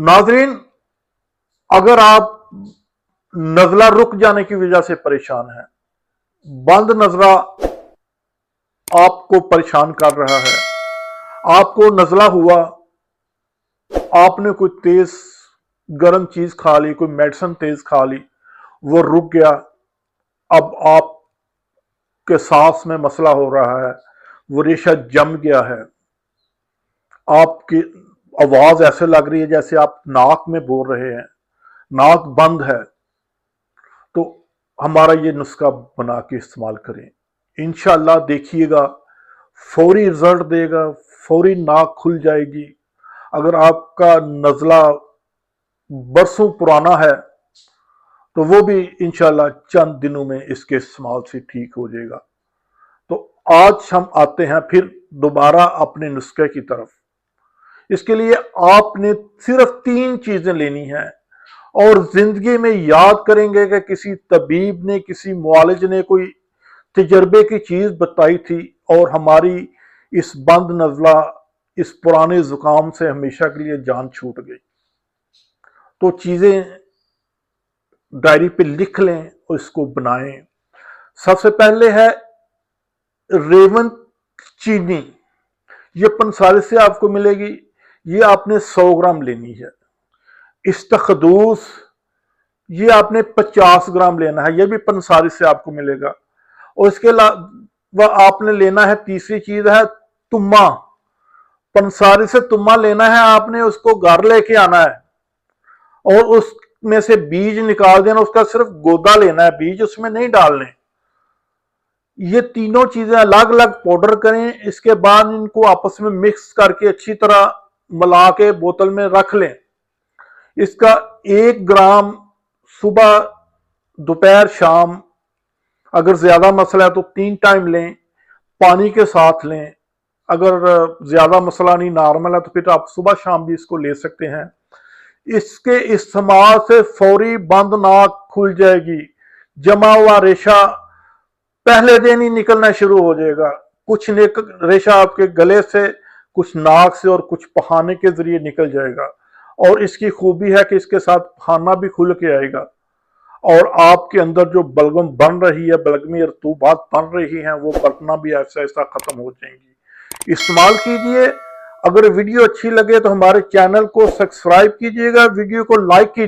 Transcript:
नाजरीन, अगर आप नजला रुक जाने की वजह से परेशान हैं, बंद नजला आपको परेशान कर रहा है, आपको नजला हुआ, आपने कोई तेज गर्म चीज खा ली, कोई मेडिसिन तेज खा ली, वो रुक गया, अब आपके सांस में मसला हो रहा है, वो रेशा जम गया है, आपकी आवाज ऐसे लग रही है जैसे आप नाक में बोल रहे हैं, नाक बंद है, तो हमारा ये नुस्खा बना के इस्तेमाल करें। इंशाल्लाह देखिएगा, फौरी रिजल्ट देगा, फौरी नाक खुल जाएगी। अगर आपका नजला बरसों पुराना है तो वो भी इंशाल्लाह चंद दिनों में इसके इस्तेमाल से ठीक हो जाएगा। तो आज हम आते हैं फिर दोबारा अपने नुस्खे की तरफ। इसके लिए आपने सिर्फ 3 चीजें लेनी हैं और जिंदगी में याद करेंगे कि किसी तबीब ने, किसी मुआलिज ने कोई तजर्बे की चीज बताई थी और हमारी इस बंद नजला, इस पुराने जुकाम से हमेशा के लिए जान छूट गई। तो चीजें डायरी पे लिख लें और इसको बनाएं। सबसे पहले है रेवन चीनी, ये पंसारी से आपको मिलेगी, ये आपने 100 ग्राम लेनी है। इस्तखदूस, ये आपने 50 ग्राम लेना है, ये भी पंसारी से आपको मिलेगा। और इसके अलावा आपने लेना है, तीसरी चीज है तुम्मा, पंसारी से तुम्मा लेना है आपने, उसको घर लेके आना है और उसमें से बीज निकाल देना, उसका सिर्फ गोदा लेना है, बीज उसमें नहीं डालने। ये तीनों चीजें अलग अलग पाउडर करें, इसके बाद इनको आपस में मिक्स करके अच्छी तरह मिला के बोतल में रख लें। इसका 1 ग्राम सुबह, दोपहर, शाम, अगर ज्यादा मसला है तो 3 टाइम लें, पानी के साथ लें। अगर ज्यादा मसला नहीं, नॉर्मल है, तो फिर आप सुबह शाम भी इसको ले सकते हैं। इसके इस्तेमाल से फौरी बंद नाक खुल जाएगी, जमा हुआ रेशा पहले दिन ही निकलना शुरू हो जाएगा। कुछ रेशा आपके गले से, कुछ नाक से और कुछ पहाने के जरिए निकल जाएगा। और इसकी खूबी है कि इसके साथ पहाना भी खुल के आएगा और आपके अंदर जो बलगम बन रही है, बलगमी रतूबात बन रही हैं, वो पलटना भी ऐसा ऐसा खत्म हो जाएंगी। इस्तेमाल कीजिए। अगर वीडियो अच्छी लगे तो हमारे चैनल को सब्सक्राइब कीजिएगा, वीडियो को लाइक कीजिए।